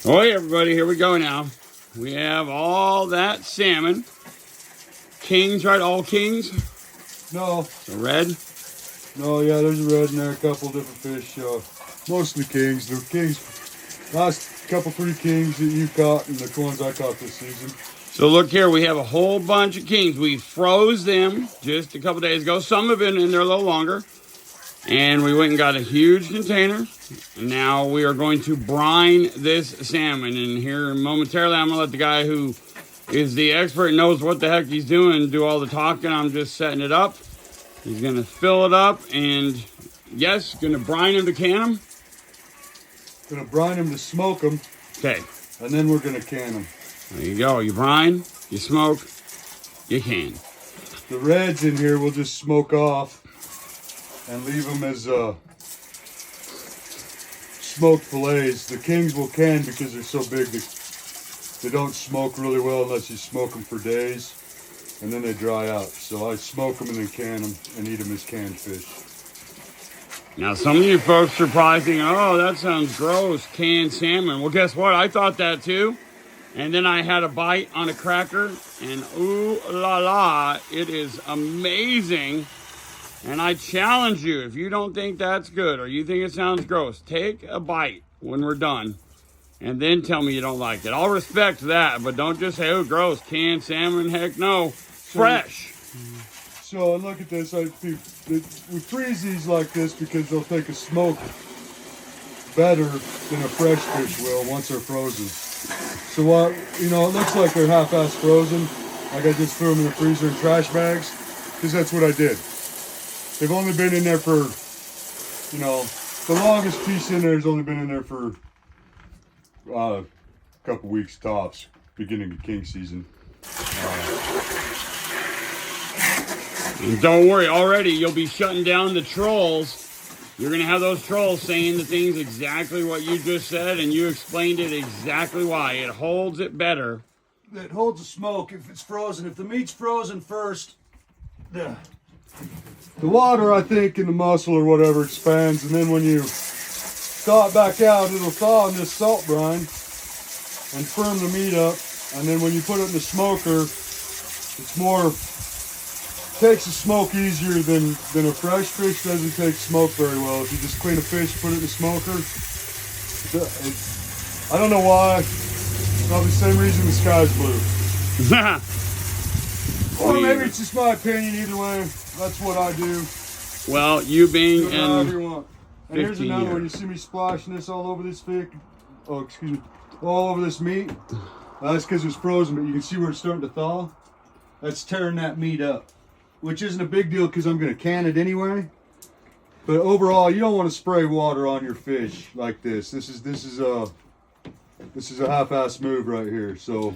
Oh, hey everybody, here we go now. We have all that salmon. Kings, right? All kings? No. So red? No, yeah, there's a red in there, a couple different fish. Mostly kings. They're kings. Last couple 3 kings that you caught and the ones I caught this season. So look here, we have a whole bunch of kings. We froze them just a couple days ago. Some have been in there a little longer. And we went and got a huge container. And now we are going to brine this salmon. And here momentarily, I'm going to let the guy who is the expert and knows what the heck he's doing do all the talking. I'm just setting it up. He's going to fill it up and, yes, going to brine him to can him. Gonna brine them to smoke them. Okay. And then we're gonna can them. There you go. You brine, you smoke, you can. The reds in here we'll just smoke off and leave them as smoked fillets. The kings will can because they're so big. They don't smoke really well unless you smoke them for days, and then they dry out. So I smoke them and then can them and eat them as canned fish. Now, some of you folks are probably thinking, oh, that sounds gross, canned salmon. Well, guess what? I thought that too. And then I had a bite on a cracker, and ooh la la, it is amazing. And I challenge you, if you don't think that's good or you think it sounds gross, take a bite when we're done and then tell me you don't like it. I'll respect that, but don't just say, oh, gross, canned salmon. Heck no, fresh. So look at this. We freeze these like this because they'll take a smoke better than a fresh fish will once they're frozen. So what, it looks like they're half-ass frozen. Like I just threw them in the freezer in trash bags because that's what I did. They've only been in there for, the longest piece in there has only been in there for a couple weeks tops, beginning of king season. And don't worry, already you'll be shutting down the trolls. You're going to have those trolls saying the things exactly what you just said, and you explained it exactly why. It holds it better. It holds the smoke if it's frozen. If the meat's frozen first, the water, I think, in the muscle or whatever expands, and then when you thaw it back out, it'll thaw in this salt brine and firm the meat up. And then when you put it in the smoker, takes the smoke easier than a fresh fish doesn't take smoke very well. If you just clean a fish, put it in the smoker, I don't know why. Probably the same reason the sky's blue. Or maybe it's just my opinion. Either way, that's what I do. Well, you being however you want. And here's 15 another years. one. You see me splashing this all over this fish? Oh, excuse me. All over this meat. That's because it's frozen, but you can see where it's starting to thaw. That's tearing that meat up, which isn't a big deal because I'm going to can it anyway. But overall, you don't want to spray water on your fish like this. This is a half-ass move right here. So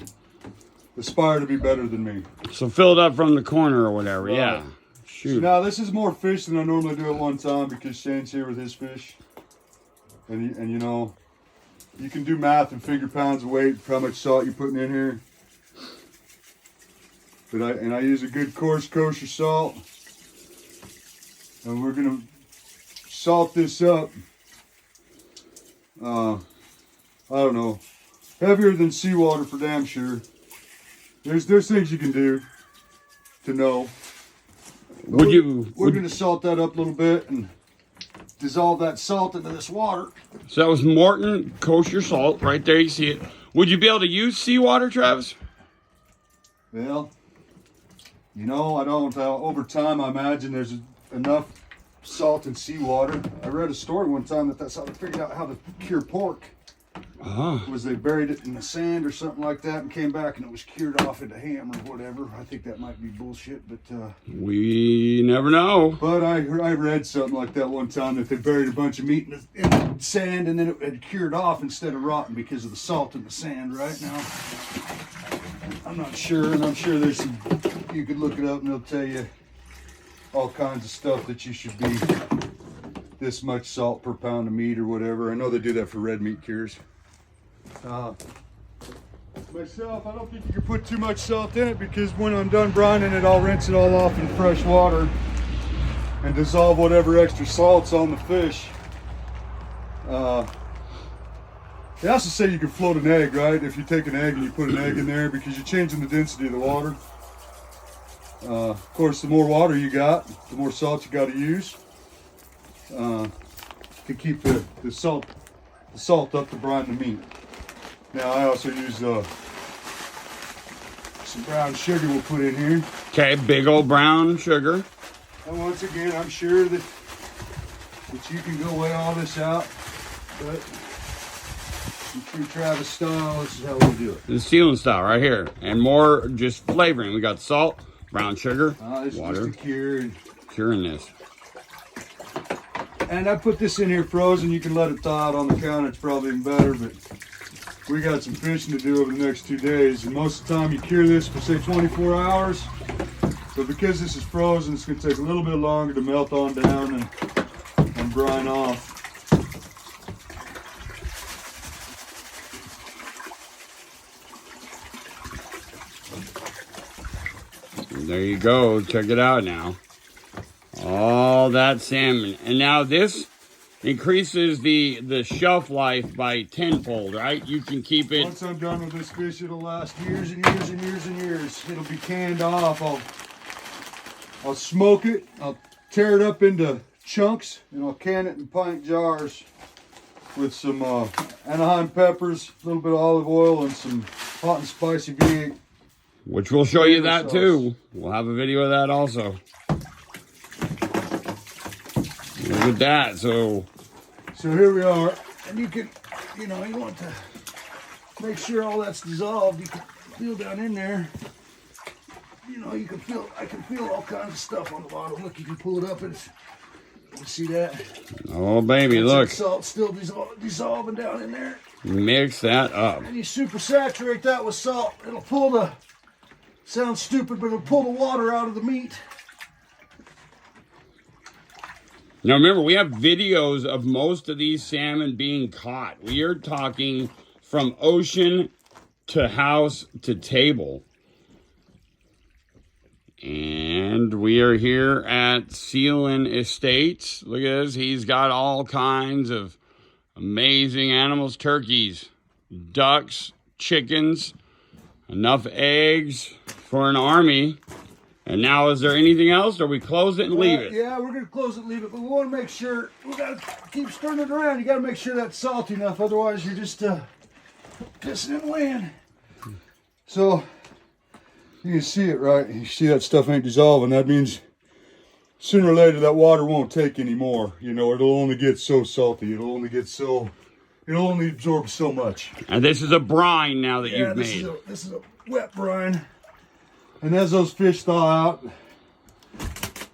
aspire to be better than me. So fill it up from the corner or whatever. Right. Yeah. Shoot. So now this is more fish than I normally do at one time because Shane's here with his fish. And you can do math and figure pounds of weight, how much salt you're putting in here. But I use a good coarse kosher salt. And we're gonna salt this up. I don't know, heavier than seawater for damn sure. There's things you can do to know. We're gonna salt that up a little bit and dissolve that salt into this water. So that was Morton kosher salt right there. You see it. Would you be able to use seawater, Travis? Well, I don't. Over time, I imagine there's enough salt in seawater. I read a story one time that's how they figured out how to cure pork. Was they buried it in the sand or something like that and came back and it was cured off into ham or whatever. I think that might be bullshit, but we never know. But I read something like that one time that they buried a bunch of meat in the sand and then it had cured off instead of rotting because of the salt in the sand. Right now, I'm not sure, and I'm sure there's some. You could look it up and they'll tell you all kinds of stuff that you should be this much salt per pound of meat or whatever. I know they do that for red meat cures. Myself, I don't think you can put too much salt in it because when I'm done brining it, I'll rinse it all off in fresh water and dissolve whatever extra salt's on the fish. They also say you can float an egg, right? If you take an egg and you put an egg in there, because you're changing the density of the water. Of course, the more water you got, the more salt you got to use to keep the salt up to brine the meat. Now I also use some brown sugar we'll put in here. Okay, big old brown sugar. And once again, I'm sure that you can go weigh all this out, but in true Travis style, this is how we do it. The Selan style right here. And more just flavoring. We got salt, brown sugar, This water. is just a cure. Curing this. And I put this in here frozen. You can let it thaw out on the counter. It's probably even better, but we got some fishing to do over the next 2 days. And most of the time you cure this for say 24 hours. But because this is frozen, it's gonna take a little bit longer to melt on down and brine off. There you go. Check it out now. All that salmon. And now this increases the shelf life by tenfold, right? You can keep it. Once I'm done with this fish, it'll last years and years and years and years. It'll be canned off. I'll smoke it. I'll tear it up into chunks and I'll can it in pint jars with some Anaheim peppers, a little bit of olive oil, and some hot and spicy V8. Which we'll show you that too. We'll have a video of that also. Look at that. So here we are. And you can, you want to make sure all that's dissolved. You can feel down in there. I can feel all kinds of stuff on the bottom. Look, you can pull it up and you see that? Oh, baby, look. Salt's still dissolving down in there. Mix that up. And you super saturate that with salt. It'll pull the, sounds stupid, but it'll pull the water out of the meat. Now remember, we have videos of most of these salmon being caught. We are talking from ocean to house to table. And we are here at Selan Estates. Look at this. He's got all kinds of amazing animals. Turkeys, ducks, chickens, enough eggs for an army. And now, is there anything else, or we close it and leave it? Yeah, we're going to close it and leave it, but we want to make sure, we got to keep stirring it around. You got to make sure that's salty enough, otherwise you're just pissing it away. So, you can see it, right? You see that stuff ain't dissolving. That means sooner or later that water won't take anymore. It'll only get so salty. It'll only absorb so much. And this is a brine now that you've made. This is a wet brine. And as those fish thaw out,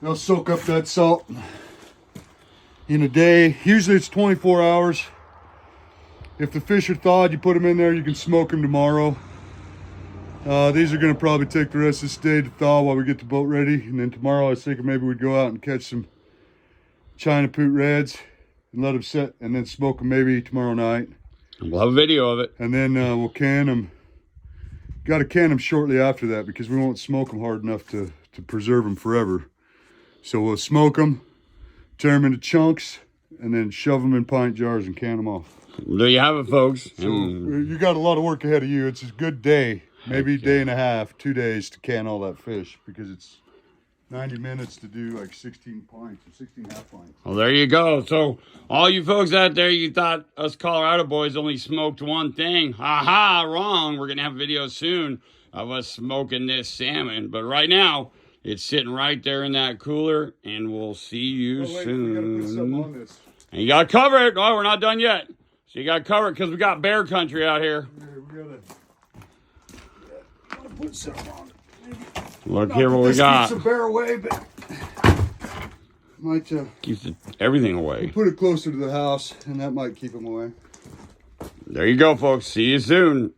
they'll soak up that salt in a day. Usually it's 24 hours. If the fish are thawed, you put them in there, you can smoke them tomorrow. These are going to probably take the rest of this day to thaw while we get the boat ready. And then tomorrow I was thinking maybe we'd go out and catch some China Poot Reds and let them set and then smoke them maybe tomorrow night. We'll have a video of it. And then we'll can them. Got to can them shortly after that because we won't smoke them hard enough to preserve them forever. So we'll smoke them, turn them into chunks, and then shove them in pint jars and can them off. There you have it, folks. So you got a lot of work ahead of you. It's a good day, maybe a day and a half, 2 days to can all that fish because it's 90 minutes to do like 16 pints or 16 half pints. Well, there you go. So all you folks out there, you thought us Colorado boys only smoked one thing. Ha-ha, wrong. We're going to have a video soon of us smoking this salmon. But right now, it's sitting right there in that cooler, and we'll see you soon. We got to put something on this. And you got to cover it. Oh, we're not done yet. So you got to cover it because we got bear country out here. Yeah, we got to put something on it. Look here what we got. Keeps the bear away, but might Keeps everything away. put it closer to the house, and that might keep them away. There you go, folks. See you soon.